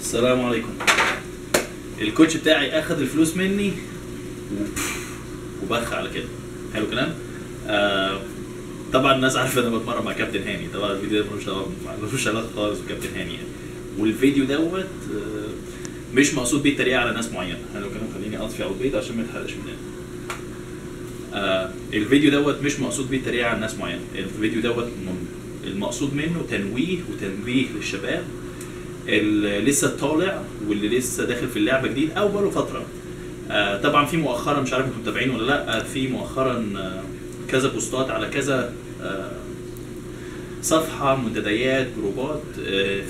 السلام عليكم. الكوتش بتاعي اخد الفلوس مني وبخ على كده. حلو كلام. طبعا الناس عارفه انا بتمرن مع كابتن هاني. طبعا الفيديو ده ملوش علاقه خالص بكابتن هاني يعني. والفيديو دوت مش مقصود بيه التريقه على ناس معينه. حلو كلام. خليني اطفي على البيض عشان ما يتحرقش مننا. الفيديو دوت مش مقصود بيه التريقه على ناس معينه. الفيديو دوت المقصود منه تنويه وتنبيه للشباب اللي لسه طالع واللي لسه داخل في اللعبه جديد او بقاله فتره. طبعا في مؤخرا، مش عارف انتم متابعين ولا لا، في مؤخرا كذا بوستات على كذا صفحه، منتديات، جروبات،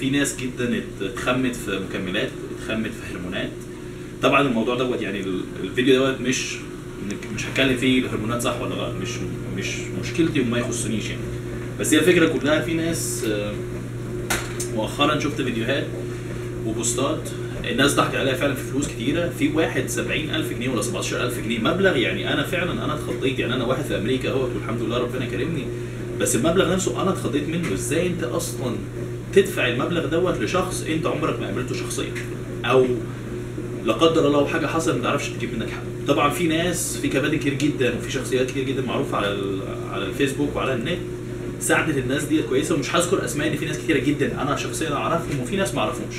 في ناس جدا اتخمت في مكملات، اتخمت في هرمونات. طبعا الموضوع دوت يعني الفيديو دوت مش هتكلم فيه الهرمونات صح ولا غلط، مش مشكلتي وما يخصنيش يعني. بس هي الفكره كلها في ناس مؤخرا شفت فيديوهات وبوستات الناس ضحك عليها فعلا في فلوس كتيره. في واحد 70,000 جنيه ولا 17,000 جنيه مبلغ يعني انا فعلا اتخضيت. يعني انا واحد في امريكا اهوت والحمد لله ربنا كرمني، بس المبلغ نفسه انا اتخضيت منه. ازاي انت اصلا تدفع المبلغ دوت لشخص انت عمرك ما قابلته شخصيا، او لا قدر الله حاجه حصلت ما تعرفش تجيب منك حق. طبعا في ناس، في كباتن كتير جدا وفي شخصيات كتير جدا معروفه على الفيسبوك وعلى النت ساعدت الناس دي كويسه، ومش هذكر اسماء، ان في ناس كتيره جدا انا شخصيا اعرفهم وفي ناس ما اعرفهمش.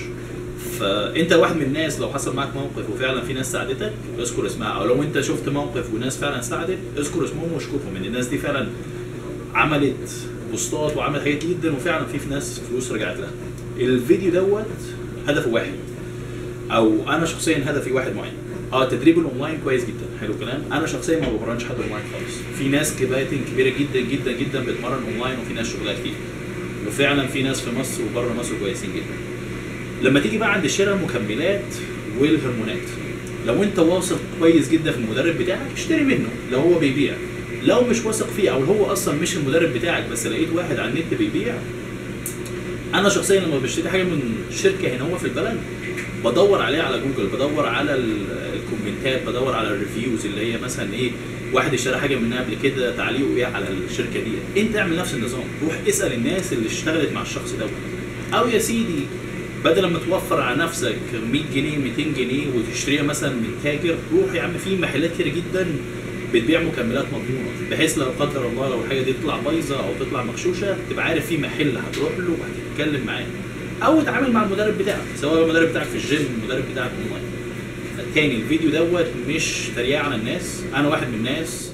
فانت واحد من الناس لو حصل معاك موقف وفعلا في ناس ساعدتك اذكر اسمها، او لو انت شفت موقف وناس فعلا ساعدت اذكر اسمهم واشكرهم، ان الناس دي فعلا عملت بوستات وعملت حاجات جدا وفعلا في ناس فلوس رجعت لها. الفيديو دوت هدفه واحد، او انا شخصيا هدفي واحد معين. التدريب الاونلاين كويس جدا، حلو كلام. انا شخصيا ما بمرنش حد اونلاين خالص. في ناس كباتن كبيره جدا جدا جدا بتمرن اونلاين، وفي ناس شغلها كتير، وفعلا في ناس في مصر وبره مصر كويسين جدا. لما تيجي بقى عند شراء المكملات والهرمونات، لو انت واثق كويس جدا في المدرب بتاعك اشتري منه لو هو بيبيع. لو مش واثق فيه او هو اصلا مش المدرب بتاعك بس لقيت واحد على النت بيبيع، انا شخصيا لما بشتري حاجه من شركه هنا هو في البلد بدور عليه على جوجل، بدور على الكومنتات، بدور على الريفيوز اللي هي مثلا ايه، واحد اشترى حاجه منها قبل كده تعليقه ايه على الشركه دي. انت اعمل نفس النظام، روح اسال الناس اللي اشتغلت مع الشخص ده، او يا سيدي بدل ما توفر على نفسك 100 جنيه 200 جنيه وتشتريها مثلا من تاجر، روح يا عم في محلات كتير جدا بتبيع مكملات مضمونه، بحيث لو قدر الله لو الحاجه دي تطلع بايظه او تطلع مغشوشه تبقى عارف في محل هتروح له وهتتكلم معاه، او اتعامل مع المدرب بتاعك سواء المدرب بتاعك في الجيم المدرب بتاعك اونلاين. تاني الفيديو دوت مش تريقه على الناس. انا واحد من الناس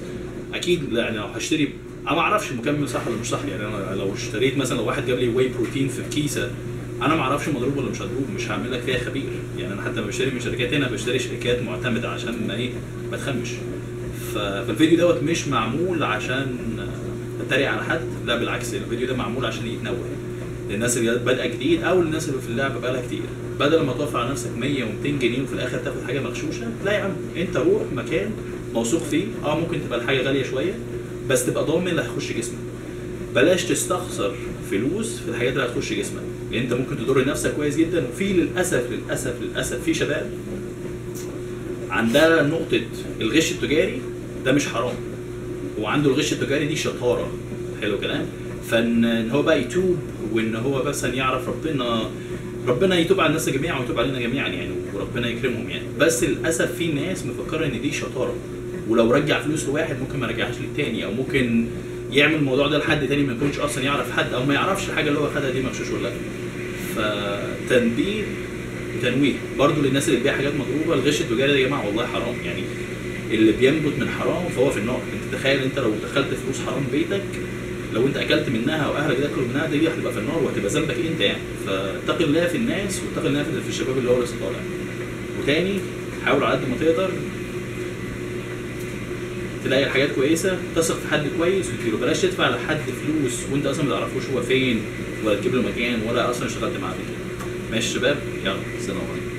اكيد يعني لو هشتري انا ما اعرفش المكمل صح ولا مش صح. يعني انا لو اشتريت مثلا لو واحد جاب لي واي بروتين في كيسه انا ما اعرفش مضروب ولا مش مضروب، مش هعمل لك فيها خبير. يعني انا حتى لما بشتري من شركات هنا بشتري شركات معتمده عشان ما تخمش. فالفيديو دوت مش معمول عشان اتريق على حد، لا بالعكس، الفيديو ده معمول عشان يتنوه للناس اللي بادئه جديد او للناس اللي في اللعبه بقالها كتير. بدل ما توفر على نفسك 100 و200 جنيه وفي الاخر تاخد حاجه مغشوشه، لا يا عم انت روح مكان موثوق فيه. ممكن تبقى الحاجه غاليه شويه بس تبقى ضامن اللي هيخش جسمك. بلاش تستخسر فلوس في الحاجات اللي هتخش جسمك، لان انت ممكن تضر نفسك كويس جدا. وفي للاسف في شباب عندها نقطه الغش التجاري ده مش حرام، وعنده الغش التجاري دي شطاره، حلو كلام. فان هو بقى يتوب وان هو بس يعرف ربنا يتوب على الناس جميعا ويتوب علينا جميعا يعني، وربنا يكرمهم يعني. بس للاسف في ناس مفكره ان دي شطاره، ولو رجع فلوس لواحد ممكن ما يرجعهاش للتاني، او ممكن يعمل الموضوع ده لحد تاني ما يكونش اصلا يعرف حد او ما يعرفش الحاجه اللي هو خدها دي مغشوش ولا لا. فتنبيه وتنويه برضه للناس اللي بتبيع حاجات مضروبه. الغش التجاري ده يا جماعه والله حرام، يعني اللي بينبت من حرام فهو في النار. انت تخيل انت لو دخلت فلوس حرام بيتك، لو انت اكلت منها او اهلك ده اكلوا منها، دي هتبقى في النار وهتبقى ذنبك انت يعني. فاتق الله في الناس واتق الله في الشباب اللي هو لسه طالع. وتاني حاول على قد ما تقدر تلاقي الحاجات كويسه، تثق في حد كويس وتديله. بلاش تدفع لحد فلوس وانت اصلا ما تعرفوش هو فين ولا تجيب له مكان ولا اصلا اشتغلت معاه قبل كده. ماشي يا شباب، يلا سلام عليكم.